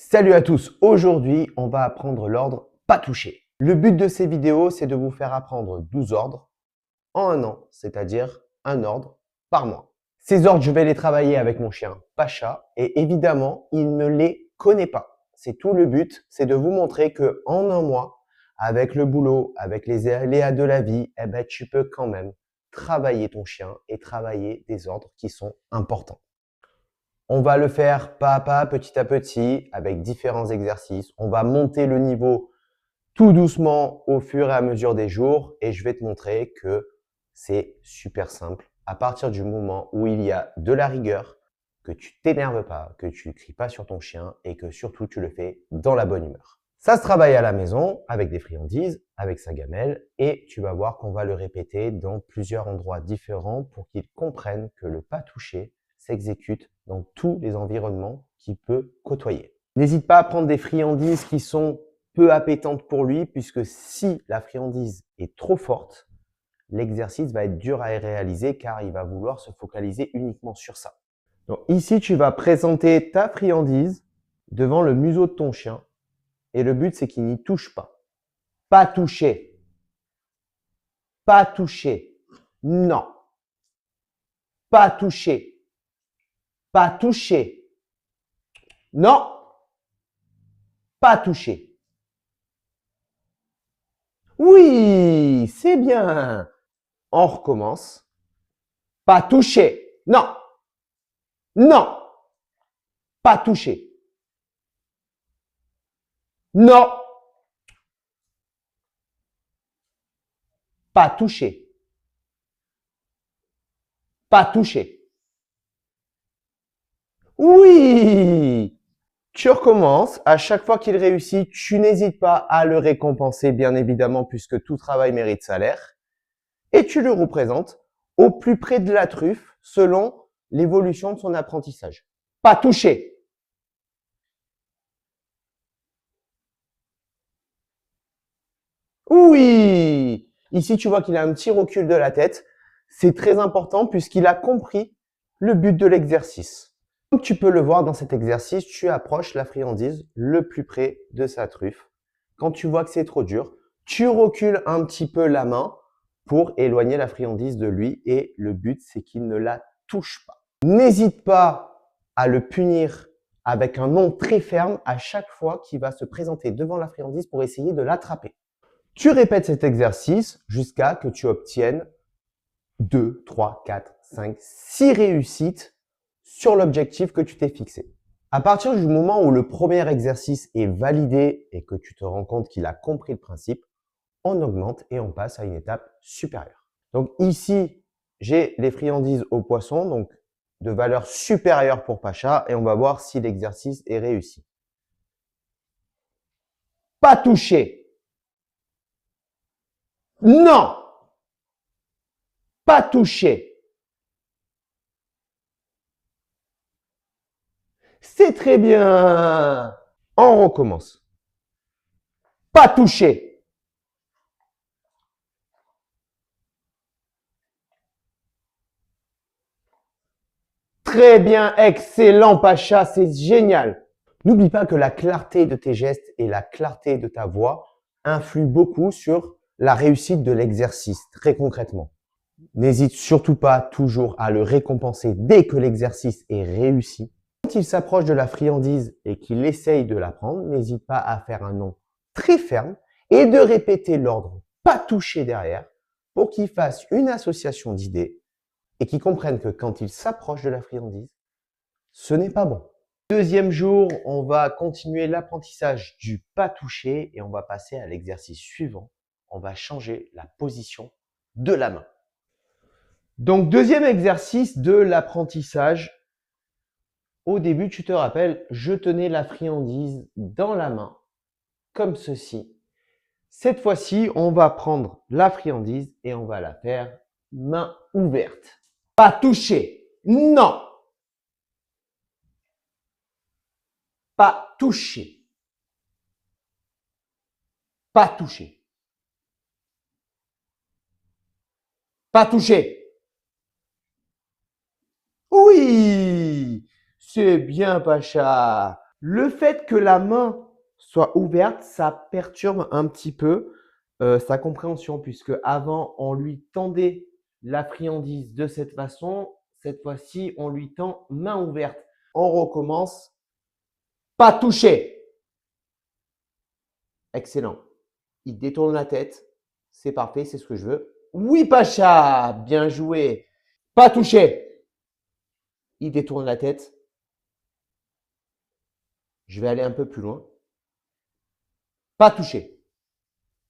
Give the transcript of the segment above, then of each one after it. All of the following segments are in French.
Salut à tous, aujourd'hui on va apprendre l'ordre pas touché. Le but de ces vidéos c'est de vous faire apprendre 12 ordres en un an, c'est-à-dire un ordre par mois. Ces ordres je vais les travailler avec mon chien Pacha et évidemment il ne les connaît pas. C'est tout le but, c'est de vous montrer que en un mois, avec le boulot, avec les aléas de la vie, tu peux quand même travailler ton chien et travailler des ordres qui sont importants. On va le faire pas à pas, petit à petit, avec différents exercices. On va monter le niveau tout doucement au fur et à mesure des jours et je vais te montrer que c'est super simple. À partir du moment où il y a de la rigueur, que tu t'énerves pas, que tu cries pas sur ton chien et que surtout tu le fais dans la bonne humeur. Ça se travaille à la maison avec des friandises, avec sa gamelle et tu vas voir qu'on va le répéter dans plusieurs endroits différents pour qu'il comprenne que le pas touché s'exécute dans tous les environnements qu'il peut côtoyer. N'hésite pas à prendre des friandises qui sont peu appétentes pour lui puisque si la friandise est trop forte, l'exercice va être dur à réaliser car il va vouloir se focaliser uniquement sur ça. Donc ici, tu vas présenter ta friandise devant le museau de ton chien et le but c'est qu'il n'y touche pas. Pas toucher. Pas toucher. Non. Pas toucher. Pas toucher. Non. Pas toucher. Oui, c'est bien. On recommence. Pas toucher. Non. Non. Pas toucher. Non. Pas toucher. Pas toucher. Oui. Tu recommences. À chaque fois qu'il réussit, tu n'hésites pas à le récompenser, bien évidemment, puisque tout travail mérite salaire. Et tu le représentes au plus près de la truffe, selon l'évolution de son apprentissage. Pas touché. Oui. Ici, tu vois qu'il a un petit recul de la tête. C'est très important puisqu'il a compris le but de l'exercice. Comme tu peux le voir dans cet exercice, tu approches la friandise le plus près de sa truffe. Quand tu vois que c'est trop dur, tu recules un petit peu la main pour éloigner la friandise de lui et le but, c'est qu'il ne la touche pas. N'hésite pas à le punir avec un nom très ferme à chaque fois qu'il va se présenter devant la friandise pour essayer de l'attraper. Tu répètes cet exercice jusqu'à que tu obtiennes 2, 3, 4, 5, 6 réussites sur l'objectif que tu t'es fixé. À partir du moment où le premier exercice est validé et que tu te rends compte qu'il a compris le principe, on augmente et on passe à une étape supérieure. Donc ici, j'ai les friandises au poisson, donc de valeur supérieure pour Pacha, et on va voir si l'exercice est réussi. Pas touché. Non. Pas touché. C'est très bien. On recommence. Pas touché. Très bien, excellent Pacha, c'est génial. N'oublie pas que la clarté de tes gestes et la clarté de ta voix influent beaucoup sur la réussite de l'exercice, très concrètement. N'hésite surtout pas toujours à le récompenser dès que l'exercice est réussi. Quand il s'approche de la friandise et qu'il essaye de la prendre, n'hésite pas à faire un nom très ferme et de répéter l'ordre pas touché derrière pour qu'il fasse une association d'idées et qu'il comprenne que quand il s'approche de la friandise, ce n'est pas bon. Deuxième jour, on va continuer l'apprentissage du pas touché et on va passer à l'exercice suivant. On va changer la position de la main. Donc, deuxième exercice de l'apprentissage. Au début, tu te rappelles, je tenais la friandise dans la main, comme ceci. Cette fois-ci, on va prendre la friandise et on va la faire main ouverte. Pas toucher. Non. Pas toucher. Pas toucher. Pas toucher. Oui, c'est bien, Pacha. Le fait que la main soit ouverte, ça perturbe un petit peu sa compréhension puisque avant, on lui tendait la friandise de cette façon. Cette fois-ci, on lui tend main ouverte. On recommence. Pas toucher. Excellent. Il détourne la tête. C'est parfait, c'est ce que je veux. Oui, Pacha, bien joué. Pas touché. Il détourne la tête. Je vais aller un peu plus loin. Pas touché.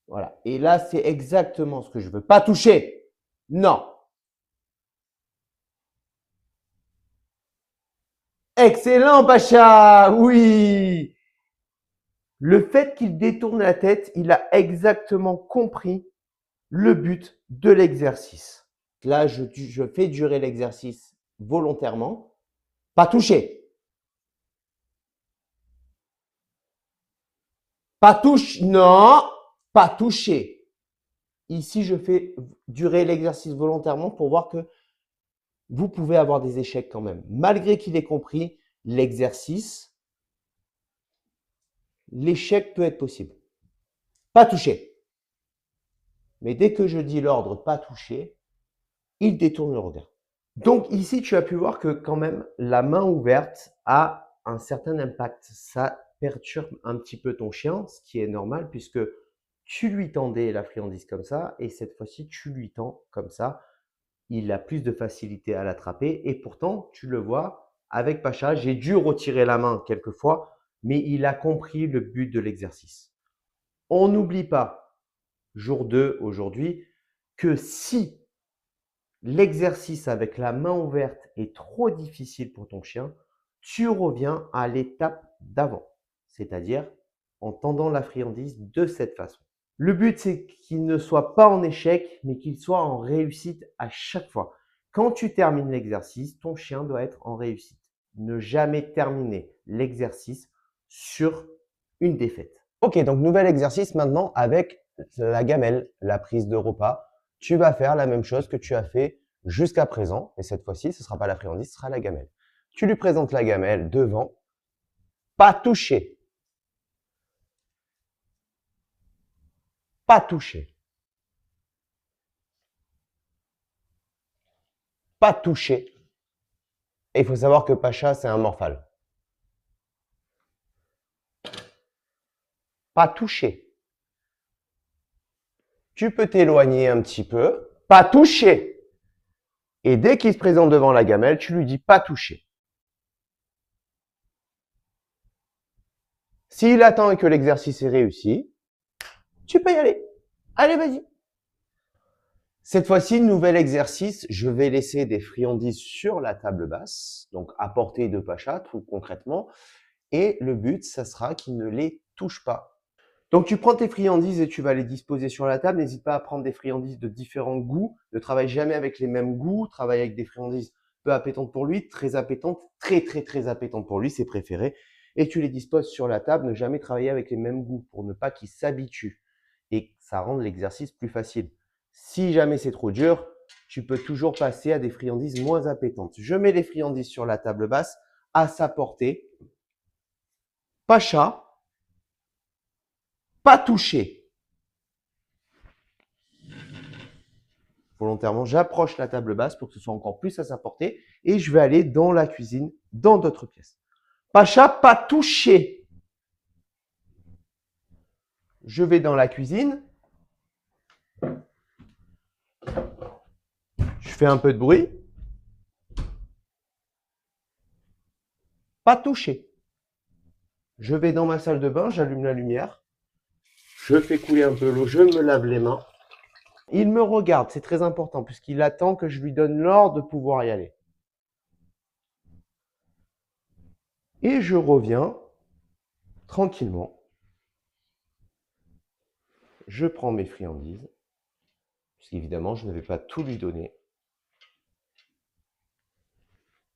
Voilà. Et là, c'est exactement ce que je veux. Pas toucher. Non. Excellent, Pacha. Oui. Le fait qu'il détourne la tête, il a exactement compris le but de l'exercice. Là, je fais durer l'exercice volontairement. Pas toucher. Pas touche. Non. Pas toucher. Ici, je fais durer l'exercice volontairement pour voir que vous pouvez avoir des échecs quand même. Malgré qu'il ait compris l'exercice, l'échec peut être possible. Pas toucher. Mais dès que je dis l'ordre pas toucher, il détourne le regard. Donc ici, tu as pu voir que quand même, la main ouverte a un certain impact. Ça perturbe un petit peu ton chien, ce qui est normal puisque tu lui tendais la friandise comme ça et cette fois-ci, tu lui tends comme ça. Il a plus de facilité à l'attraper et pourtant, tu le vois, avec Pacha, j'ai dû retirer la main quelquefois, mais il a compris le but de l'exercice. On n'oublie pas, jour 2 aujourd'hui, que si l'exercice avec la main ouverte est trop difficile pour ton chien, tu reviens à l'étape d'avant, c'est-à-dire en tendant la friandise de cette façon. Le but, c'est qu'il ne soit pas en échec, mais qu'il soit en réussite à chaque fois. Quand tu termines l'exercice, ton chien doit être en réussite. Ne jamais terminer l'exercice sur une défaite. Ok, donc nouvel exercice maintenant avec la gamelle, la prise de repas. Tu vas faire la même chose que tu as fait jusqu'à présent, mais cette fois-ci, ce ne sera pas la friandise, ce sera la gamelle. Tu lui présentes la gamelle devant, pas toucher. Pas toucher. Pas toucher. Et il faut savoir que Pacha, c'est un morphale. Pas toucher. Tu peux t'éloigner un petit peu. Pas toucher. Et dès qu'il se présente devant la gamelle, tu lui dis pas toucher. S'il attend et que l'exercice est réussi, tu peux y aller. Allez, vas-y. Cette fois-ci, nouvel exercice, je vais laisser des friandises sur la table basse, donc à portée de Pacha, tout concrètement. Et le but, ça sera qu'il ne les touche pas. Donc, tu prends tes friandises et tu vas les disposer sur la table. N'hésite pas à prendre des friandises de différents goûts. Ne travaille jamais avec les mêmes goûts. Travaille avec des friandises peu appétantes pour lui, très appétantes, très appétantes pour lui, c'est préféré. Et tu les disposes sur la table. Ne jamais travailler avec les mêmes goûts pour ne pas qu'ils s'habituent et que ça rende l'exercice plus facile. Si jamais c'est trop dur, tu peux toujours passer à des friandises moins appétantes. Je mets les friandises sur la table basse à sa portée. Pacha. Pas toucher. Volontairement, j'approche la table basse pour que ce soit encore plus à sa portée et je vais aller dans la cuisine, dans d'autres pièces. Pacha, pas toucher. Je vais dans la cuisine. Je fais un peu de bruit. Pas toucher. Je vais dans ma salle de bain, j'allume la lumière. Je fais couler un peu l'eau, je me lave les mains. Il me regarde, c'est très important puisqu'il attend que je lui donne l'ordre de pouvoir y aller. Et je reviens tranquillement. Je prends mes friandises, puisqu'évidemment, je ne vais pas tout lui donner.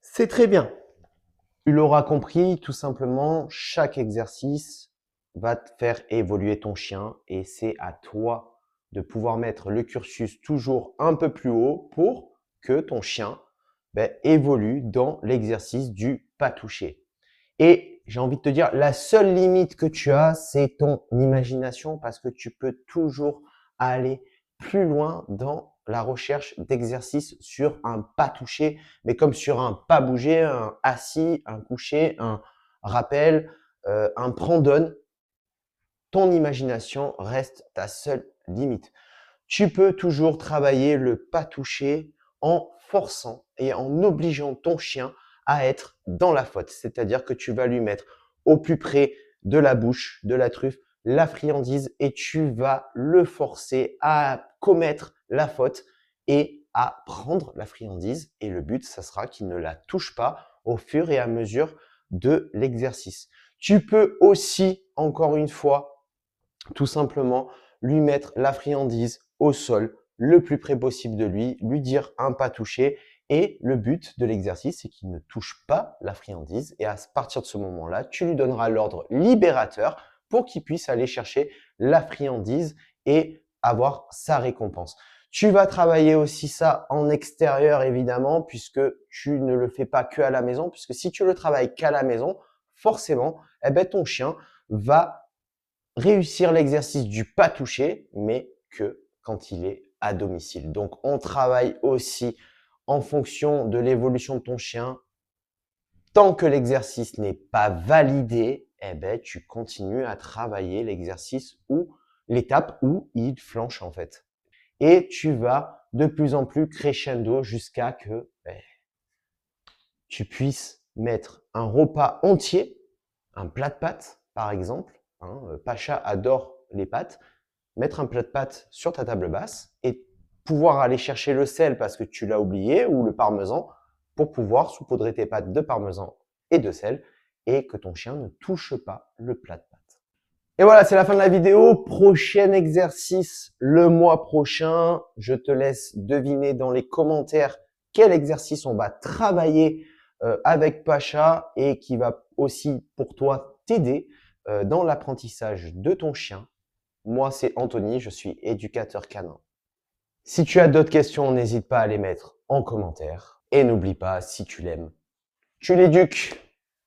C'est très bien. Tu l'auras compris, tout simplement, chaque exercice va te faire évoluer ton chien et c'est à toi de pouvoir mettre le cursus toujours un peu plus haut pour que ton chien évolue dans l'exercice du pas toucher. Et j'ai envie de te dire, la seule limite que tu as, c'est ton imagination parce que tu peux toujours aller plus loin dans la recherche d'exercices sur un pas touché, mais comme sur un pas bougé, un assis, un couché, un rappel, un prend-donne. Ton imagination reste ta seule limite. Tu peux toujours travailler le pas touché en forçant et en obligeant ton chien à être dans la faute. C'est-à-dire que tu vas lui mettre au plus près de la bouche, de la truffe, la friandise et tu vas le forcer à commettre la faute et à prendre la friandise. Et le but, ça sera qu'il ne la touche pas au fur et à mesure de l'exercice. Tu peux aussi, encore une fois, tout simplement lui mettre la friandise au sol le plus près possible de lui dire un pas touché. Et le but de l'exercice, c'est qu'il ne touche pas la friandise. Et à partir de ce moment-là, tu lui donneras l'ordre libérateur pour qu'il puisse aller chercher la friandise et avoir sa récompense. Tu vas travailler aussi ça en extérieur, évidemment, puisque tu ne le fais pas que à la maison. Puisque si tu le travailles qu'à la maison, forcément, eh ben, ton chien va réussir l'exercice du pas touché, mais que quand il est à domicile. Donc, on travaille aussi en fonction de l'évolution de ton chien. Tant que l'exercice n'est pas validé, eh ben, tu continues à travailler l'exercice ou l'étape où il flanche en fait. Et tu vas de plus en plus crescendo jusqu'à que tu puisses mettre un repas entier, un plat de pâtes par exemple. Pacha adore les pâtes. Mettre un plat de pâtes sur ta table basse et pouvoir aller chercher le sel parce que tu l'as oublié ou le parmesan pour pouvoir saupoudrer tes pâtes de parmesan et de sel et que ton chien ne touche pas le plat de pâtes. Et voilà, c'est la fin de la vidéo. Prochain exercice le mois prochain. Je te laisse deviner dans les commentaires quel exercice on va travailler avec Pacha et qui va aussi pour toi t'aider dans l'apprentissage de ton chien. Moi, c'est Anthony, je suis éducateur canin. Si tu as d'autres questions, n'hésite pas à les mettre en commentaire. Et n'oublie pas, si tu l'aimes, tu l'éduques.